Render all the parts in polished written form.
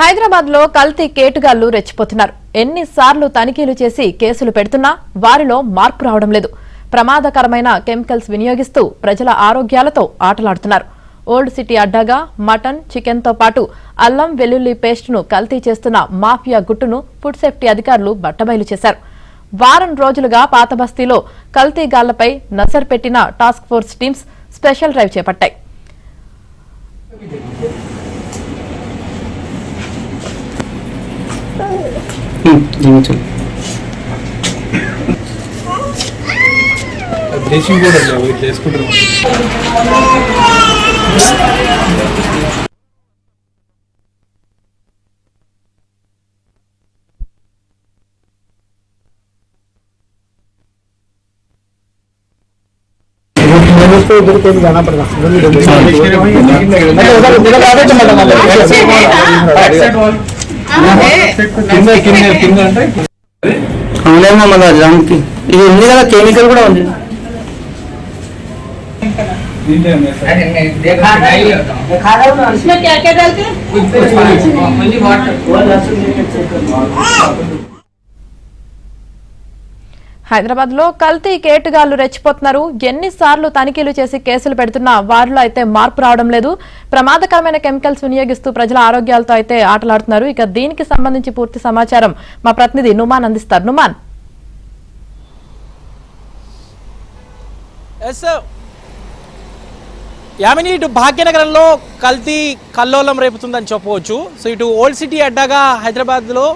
హైదరాబాద్ లో కల్తీ కేటుగాళ్లు రెచ్చిపోతున్నారు. ఎన్నిసార్లు తనిఖీలు చేసి కేసులు పెడుతున్నా వారిలో మార్పు రావడం లేదు. ప్రమాదకరమైన కెమికల్స్ వినియోగిస్తూ ప్రజల ఆరోగ్యాలతో ఆటలాడుతున్నారు. ఓల్డ్ సిటీ అడ్డాగా మటన్, చికెన్ తో పాటు అల్లం వెల్లుల్లి పేస్ట్ ను కల్తీ చేస్తున్న మాఫియా గుట్టును ఫుడ్ సేఫ్టీ అధికారులు బట్టబయలు చేశారు. వారం రోజులుగా పాతబస్తీలో కల్తీగాళ్లపై నజర్ పెట్టిన task force teams special drive చేపట్టాయి. जाना पड़ेगा ఇది ఉంది కదా కెమికల్ కూడా ఉంది. హైదరాబాద్ లో కల్తీ కేటుగాళ్లు రెచ్చిపోతున్నారు. ఎన్నిసార్లు తనిఖీలు చేసి కేసులు పెడుతున్నా వారిలో అయితే మార్పు రావడం లేదు. ప్రమాదకరమైన కెమికల్స్ వినియోగిస్తూ ప్రజల ఆరోగ్యాలతో అయితే ఆటలాడుతున్నారు. ఇక దీనికి సంబంధించి పూర్తి సమాచారం మా ప్రతినిధి నుమాన్ అందిస్తారు. నుమాన్, యామిని, ఇటు భాగ్యనగరంలో కల్తీ కల్లోలం రేపుతుందని చెప్పవచ్చు. సో ఇటు ఓల్డ్ సిటీ అడ్డాగా హైదరాబాద్లో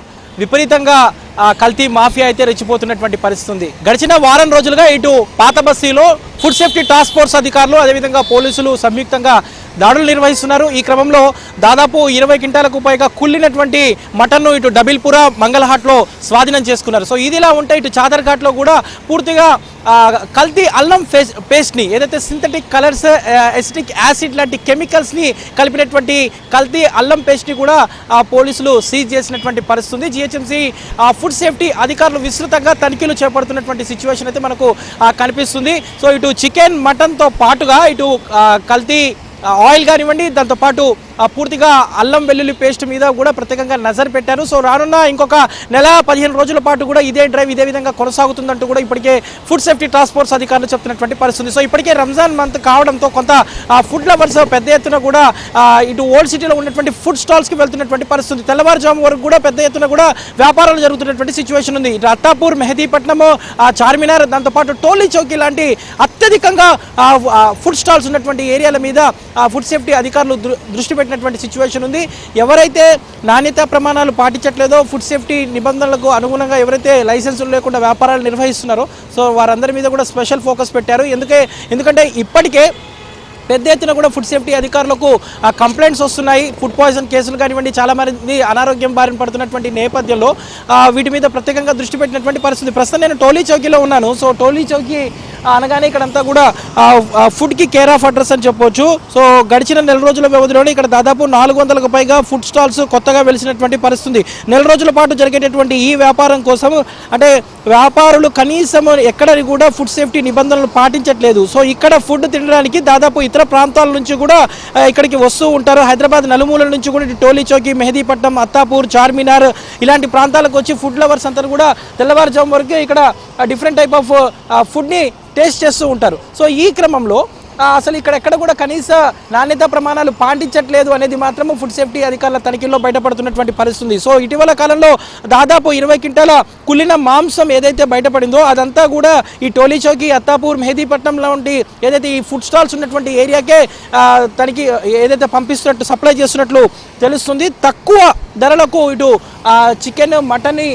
విపరీతంగా కల్తీ మాఫియా అయితే రెచ్చిపోతున్నటువంటి పరిస్థితి ఉంది. గడిచిన వారం రోజులుగా ఇటు పాత బస్తీలో ఫుడ్ సేఫ్టీ టాస్క్ ఫోర్స్ అధికారులు అదేవిధంగా పోలీసులు సంయుక్తంగా దాడులు నిర్వహిస్తున్నారు. ఈ క్రమంలో దాదాపు 20 క్వింటాలకు పైగా కుళ్ళినటువంటి మటన్ను ఇటు డబిల్పుర, మంగళహాట్లో స్వాధీనం చేసుకున్నారు. సో ఇదిలా ఉంటే ఇటు చాదర్ఘాట్లో కూడా పూర్తిగా కల్తీ అల్లం పేస్ట్ని, ఏదైతే సింథటిక్ కలర్స్, ఎసిటిక్ యాసిడ్ లాంటి కెమికల్స్ని కలిపినటువంటి కల్తీ అల్లం పేస్ట్ని కూడా పోలీసులు సీజ్ చేసినటువంటి పరిస్థితి. జిహెచ్ఎంసీ ఫుడ్ సేఫ్టీ అధికారులు విస్తృతంగా తనిఖీలు చేపడుతున్నటువంటి సిచ్యువేషన్ అయితే మనకు కనిపిస్తుంది. సో ఇటు చికెన్, మటన్తో పాటుగా ఇటు కల్తీ ఆయిల్ కానివ్వండి, దాంతోపాటు పూర్తిగా అల్లం వెల్లుల్లి పేస్ట్ మీద కూడా ప్రత్యేకంగా నజర్ పెట్టారు. సో రానున్న ఇంకొక నెల 15 రోజుల పాటు కూడా ఇదే డ్రైవ్ ఇదే విధంగా కొనసాగుతుందంటూ కూడా ఇప్పటికే ఫుడ్ సేఫ్టీ టాస్క్ ఫోర్స్ అధికారులు చెప్తున్నటువంటి పరిస్థితి. సో ఇప్పటికే రంజాన్ మంత్ కావడంతో కొంత ఫుడ్ లవర్స్ పెద్ద ఎత్తున కూడా ఇటు ఓల్డ్ సిటీలో ఉన్నటువంటి ఫుడ్ స్టాల్స్కి వెళ్తున్నటువంటి పరిస్థితి. తెల్లవారుజాము వరకు కూడా పెద్ద ఎత్తున కూడా వ్యాపారాలు జరుగుతున్నటువంటి సిచ్యువేషన్ ఉంది. ఇటు అత్తాపూర్, మెహదీపట్నం, చార్మినార్, దాంతోపాటు టోలీ చౌకీ లాంటి అత్యధికంగా ఫుడ్ స్టాల్స్ ఉన్నటువంటి ఏరియాల మీద ఫుడ్ సేఫ్టీ అధికారులు దృష్టి పెట్టినటువంటి సిచ్యువేషన్ ఉంది. ఎవరైతే నాణ్యతా ప్రమాణాలు పాటించట్లేదో, ఫుడ్ సేఫ్టీ నిబంధనలకు అనుగుణంగా ఎవరైతే లైసెన్సులు లేకుండా వ్యాపారాలు నిర్వహిస్తున్నారో సో వారందరి మీద కూడా స్పెషల్ ఫోకస్ పెట్టారు. ఎందుకంటే ఇప్పటికే పెద్ద ఎత్తున కూడా ఫుడ్ సేఫ్టీ అధికారులకు కంప్లైంట్స్ వస్తున్నాయి. ఫుడ్ పాయిజన్ కేసులు కానివ్వండి, చాలా మంది అనారోగ్యం బారిన పడుతున్నటువంటి నేపథ్యంలో వీటి మీద ప్రత్యేకంగా దృష్టి పెట్టినటువంటి పరిస్థితి. ప్రస్తుతం నేను టోలీ చౌకీలో ఉన్నాను. సో టోలీ చౌకీ అనగానే ఇక్కడంతా కూడా ఫుడ్కి కేర్ ఆఫ్ అడ్రస్ అని చెప్పొచ్చు. సో గడిచిన నెల రోజుల వ్యవధిలోనే ఇక్కడ దాదాపు 400కు పైగా ఫుడ్ స్టాల్స్ కొత్తగా వెలిసినటువంటి పరిస్థితి. నెల రోజుల పాటు జరిగేటటువంటి ఈ వ్యాపారం కోసం అంటే వ్యాపారులు కనీసం ఎక్కడ కూడా ఫుడ్ సేఫ్టీ నిబంధనలు పాటించట్లేదు. సో ఇక్కడ ఫుడ్ తినడానికి దాదాపు ఇతర ప్రాంతాల నుంచి కూడా ఇక్కడికి వస్తూ ఉంటారు. హైదరాబాద్ నలుమూలల నుంచి కూడా టోలీ చౌకీ, మెహదీపట్నం, అత్తాపూర్, చార్మినార్ ఇలాంటి ప్రాంతాలకు వచ్చి ఫుడ్ లవర్స్ అంతా కూడా తెల్లవారుజాము వరకు ఇక్కడ డిఫరెంట్ టైప్ ఆఫ్ ఫుడ్ని టేస్ట్ చేస్తూ ఉంటారు. సో ఈ క్రమంలో అసలు ఎక్కడ కూడా కనీస నాణ్యతా ప్రమాణాలు పాటించట్లేదు అనేది మాత్రము ఫుడ్ సేఫ్టీ అధికారుల తనిఖీల్లో బయటపడుతున్నటువంటి పరిస్థితి. సో ఇటీవల కాలంలో దాదాపు 20 క్వింటాల కుళ్ళిన మాంసం ఏదైతే బయటపడిందో అదంతా కూడా ఈ టోలీ చౌకీ, అత్తాపూర్, మెహదీపట్నం లాంటి ఏదైతే ఈ ఫుడ్ స్టాల్స్ ఉన్నటువంటి ఏరియాకే తనిఖీ ఏదైతే పంపిస్తున్నట్టు, సప్లై చేస్తున్నట్లు తెలుస్తుంది. తక్కువ ధరలకు ఇటు చికెన్, మటన్ని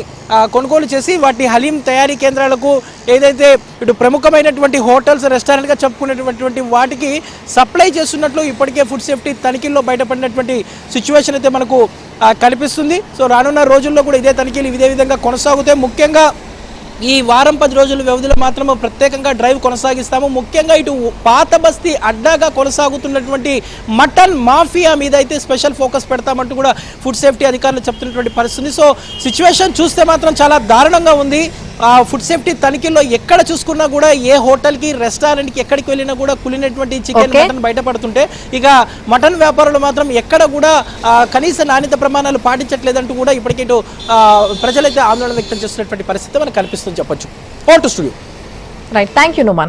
కొనుగోలు చేసి వాటి హలీం తయారీ కేంద్రాలకు, ఏదైతే ఇటు ప్రముఖమైనటువంటి హోటల్స్, రెస్టారెంట్గా చెప్పుకునేటువంటి వాటికి సప్లై చేస్తున్నట్లు ఇప్పటికే ఫుడ్ సేఫ్టీ తనిఖీల్లో బయటపడినటువంటి సిచ్యువేషన్ అయితే మనకు కనిపిస్తుంది. సో రానున్న రోజుల్లో కూడా ఇదే తనిఖీలు ఇదే విధంగా కొనసాగుతాయి. ముఖ్యంగా ఈ వారం 10 రోజుల వ్యవధిలో మాత్రం ప్రత్యేకంగా డ్రైవ్ కొనసాగిస్తాము. ముఖ్యంగా ఇటు పాత బస్తీ అడ్డాగా కొనసాగుతున్నటువంటి మటన్ మాఫియా మీద అయితే స్పెషల్ ఫోకస్ పెడతామంటూ కూడా ఫుడ్ సేఫ్టీ అధికారులు చెప్తున్నటువంటి పరిస్థితి. సో సిచ్యువేషన్ చూస్తే మాత్రం చాలా దారుణంగా ఉంది. ఫుడ్ సేఫ్టీ తనిఖీల్లో ఎక్కడ చూసుకున్నా కూడా ఏ హోటల్కి రెస్టారెంట్కి ఎక్కడికి వెళ్ళినా కూడా కులినటువంటి చికెన్ మటన్ బయటపడుతుంటే ఇక మటన్ వ్యాపారులు మాత్రం ఎక్కడ కూడా కనీస నాణ్యత ప్రమాణాలు పాటించట్లేదంటూ కూడా ఇప్పటికే ప్రజలైతే ఆందోళన వ్యక్తం చేస్తున్నటువంటి పరిస్థితి మనకు కనిపిస్తుంది చెప్పొచ్చు. Vote studio. Right, thank you Numan.